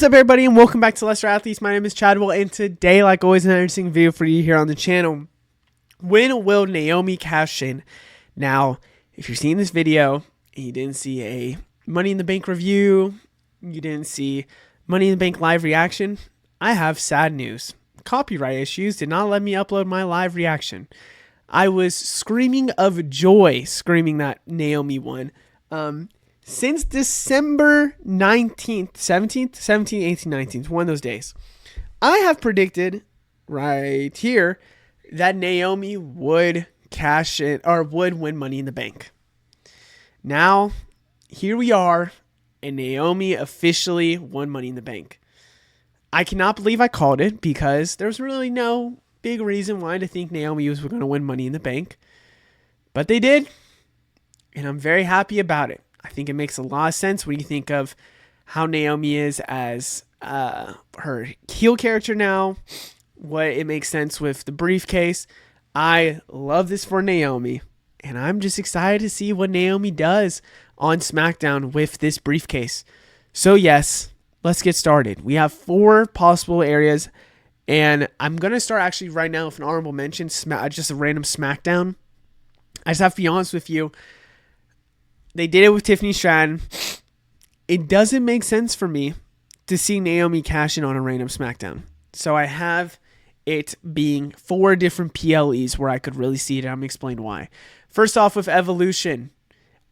What's up, everybody, and welcome back to Lesser Athletes. My name is Chadwell, and today, like always, an interesting video for you here on the channel. When will Naomi cash in? Now, if you're seeing this video and you didn't see a Money in the Bank review, you didn't see Money in the Bank live reaction, I have sad news. Copyright issues did not let me upload my live reaction. I was screaming of joy, screaming that Naomi won. Since December 19th, 17th, 17th, 18th, 19th, one of those days, I have predicted right here that Naomi would cash it or would win Money in the Bank. Now, here we are, and Naomi officially won Money in the Bank. I cannot believe I called it because there's really no big reason why to think Naomi was going to win Money in the Bank. But they did, and I'm very happy about it. I think it makes a lot of sense when you think of how Naomi is as her heel character now, what it makes sense with the briefcase. I love this for Naomi, and I'm just excited to see what Naomi does on SmackDown with this briefcase. So yes, let's get started. We have 4 possible areas, and I'm going to start actually right now with an honorable mention, just a random SmackDown. I just have to be honest with you. They did it with Tiffany Stratton. It doesn't make sense for me to see Naomi cash in on a random SmackDown. So I have it being 4 different PLEs where I could really see it, and I'm going to explain why. First off, with Evolution.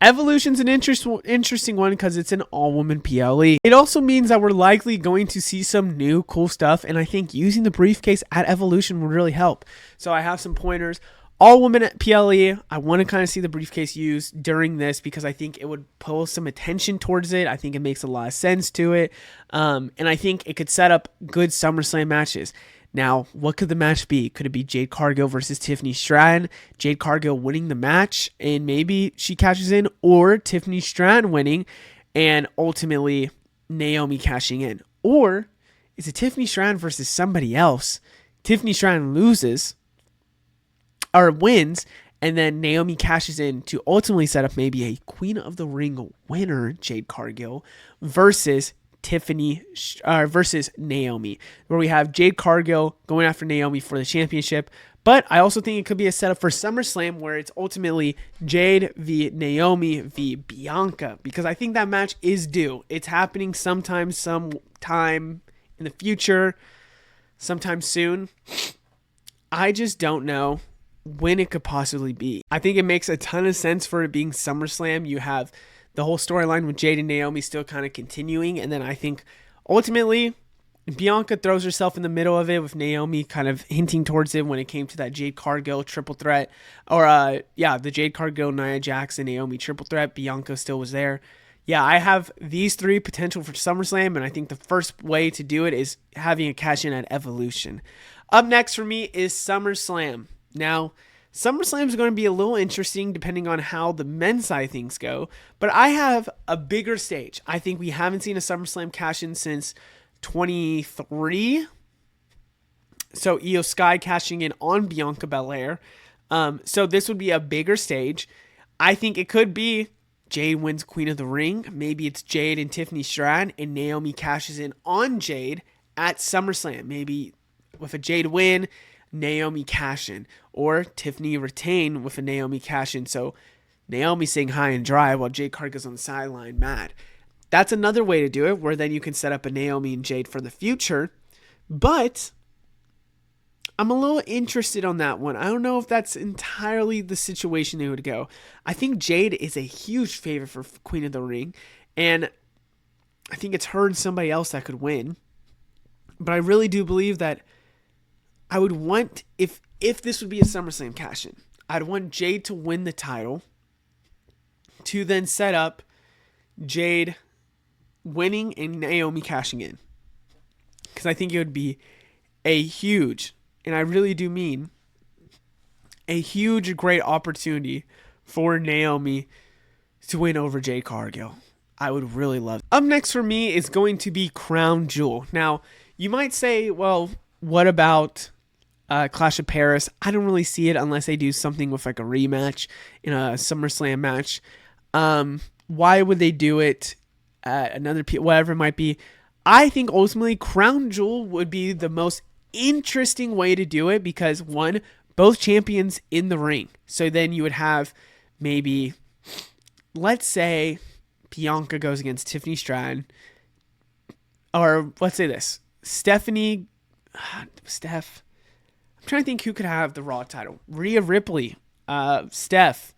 Evolution's an interesting one because it's an all-woman PLE. It also means that we're likely going to see some new cool stuff, and I think using the briefcase at Evolution would really help. So I have some pointers. All women at PLE, I want to kind of see the briefcase used during this because I think it would pull some attention towards it. I think it makes a lot of sense to it. And I think it could set up good SummerSlam matches. Now, what could the match be? Could it be Jade Cargill versus Tiffany Stratton? Jade Cargill winning the match and maybe she cashes in, or Tiffany Stratton winning and ultimately Naomi cashing in? Or is it Tiffany Stratton versus somebody else? Tiffany Stratton loses or wins, and then Naomi cashes in to ultimately set up maybe a Queen of the Ring winner, Jade Cargill, versus versus Naomi, where we have Jade Cargill going after Naomi for the championship. But I also think it could be a setup for SummerSlam where it's ultimately Jade v. Naomi v. Bianca, because I think that match is due. It's happening sometime in the future, sometime soon. I just don't know when it could possibly be. I think it makes a ton of sense for it being SummerSlam. You have the whole storyline with Jade and Naomi still kind of continuing, and then I think ultimately Bianca throws herself in the middle of it with Naomi kind of hinting towards it when it came to that Jade Cargill triple threat, or the Jade Cargill, Nia Jax, and Naomi triple threat. Bianca still was there. Yeah, I have these 3 potential for SummerSlam, and I think the first way to do it is having a cash in at Evolution. Up next for me is SummerSlam. Now, SummerSlam is going to be a little interesting depending on how the men's side things go, but I have a bigger stage. I think we haven't seen a SummerSlam cash-in since 23. So Io Sky cashing in on Bianca Belair. So this would be a bigger stage. I think it could be Jade wins Queen of the Ring. Maybe it's Jade and Tiffany Stratton, and Naomi cashes in on Jade at SummerSlam. Maybe with a Jade win, Naomi cash in, or Tiffany retain with a Naomi cash in. So Naomi saying high and dry while Jade Cargill's on the sideline mad. That's another way to do it, where then you can set up a Naomi and Jade for the future. But I'm a little interested on that one. I don't know if that's entirely the situation they would go. I think Jade is a huge favorite for Queen of the Ring, and I think it's her and somebody else that could win. But I really do believe that I would want, if this would be a SummerSlam cash-in, I'd want Jade to win the title to then set up Jade winning and Naomi cashing in. Because I think it would be a huge, and I really do mean, a huge, great opportunity for Naomi to win over Jade Cargill. I would really love it. Up next for me is going to be Crown Jewel. Now, you might say, well, what about Clash of Paris? I don't really see it unless they do something with like a rematch in a SummerSlam match. Why would they do it at another whatever it might be? I think ultimately Crown Jewel would be the most interesting way to do it because, one, both champions in the ring. So then you would have maybe, let's say, Bianca goes against Tiffany Stratton. Or let's say this. Steph. I'm trying to think who could have the Raw title. Rhea Ripley, Steph,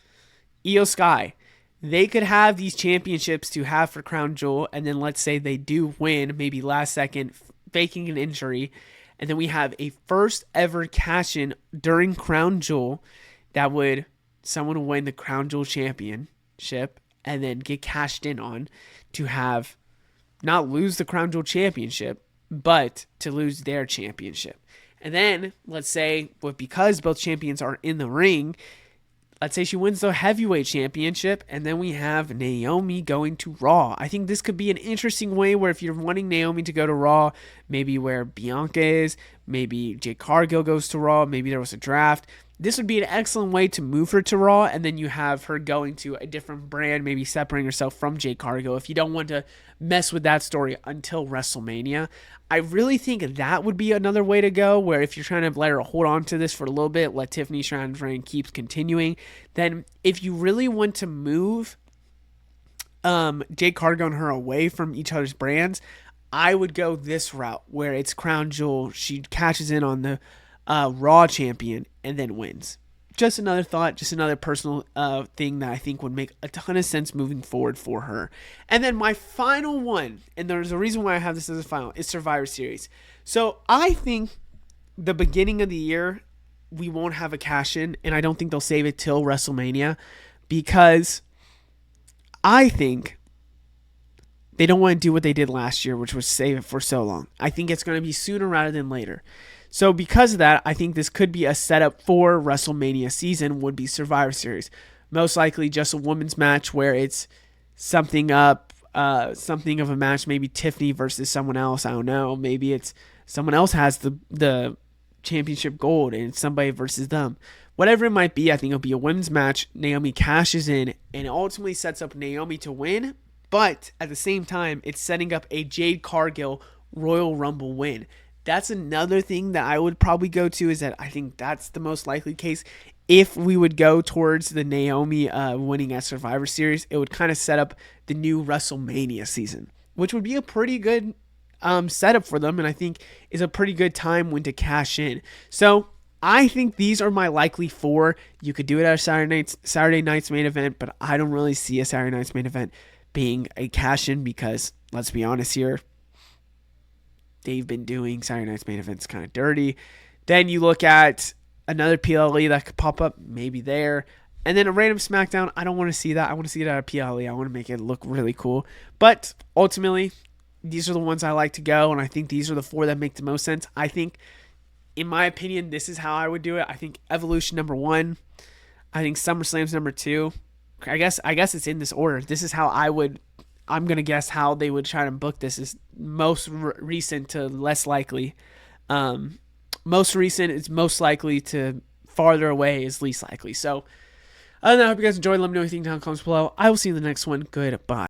Io Sky. They could have these championships to have for Crown Jewel, and then let's say they do win, maybe last second, faking an injury, and then we have a first ever cash in during Crown Jewel that would someone will win the Crown Jewel championship and then get cashed in on to have not lose the Crown Jewel championship, but to lose their championship. And then let's say, because both champions are in the ring, let's say she wins the heavyweight championship, and then we have Naomi going to Raw. I think this could be an interesting way where if you're wanting Naomi to go to Raw, maybe where Bianca is, maybe Jade Cargill goes to Raw, maybe there was a draft. This would be an excellent way to move her to Raw, and then you have her going to a different brand, maybe separating herself from Jade Cargill if you don't want to mess with that story until WrestleMania. I really think that would be another way to go, where if you're trying to let her hold on to this for a little bit, let Tiffany Stratton's reign keeps continuing, then if you really want to move Jade Cargill and her away from each other's brands, I would go this route, where it's Crown Jewel, she catches in on the Raw champion and then wins. Just another thought, just another personal thing that I think would make a ton of sense moving forward for her. And then my final one, and there's a reason why I have this as a final, is Survivor Series. So I think the beginning of the year, we won't have a cash-in, and I don't think they'll save it till WrestleMania, because I think they don't want to do what they did last year, which was save it for so long. I think it's going to be sooner rather than later. So because of that, I think this could be a setup for WrestleMania season, would be Survivor Series. Most likely just a women's match where it's something of a match, maybe Tiffany versus someone else. I don't know. Maybe it's someone else has the championship gold and it's somebody versus them. Whatever it might be, I think it'll be a women's match. Naomi cashes in and it ultimately sets up Naomi to win. But at the same time, it's setting up a Jade Cargill Royal Rumble win. That's another thing that I would probably go to, is that I think that's the most likely case. If we would go towards the Naomi winning at Survivor Series, it would kind of set up the new WrestleMania season, which would be a pretty good setup for them, and I think is a pretty good time when to cash in. So I think these are my likely four. You could do it at a Saturday night's main event, but I don't really see a Saturday night's main event being a cash in because, let's be honest here, they've been doing Saturday night's main events kind of dirty. Then you look at another PLE that could pop up, maybe there. And then a random SmackDown, I don't want to see that. I want to see it at a PLE. I want to make it look really cool. But ultimately, these are the ones I like to go, and I think these are the four that make the most sense. I think, in my opinion, this is how I would do it. I think Evolution number 1. I think SummerSlam's number 2. I guess it's in this order. This is how I'm going to guess how they would try to book this is most recent to less likely. Most recent is most likely to farther away is least likely. So, other than that, I hope you guys enjoyed. Let me know anything down in the comments below. I will see you in the next one. Goodbye.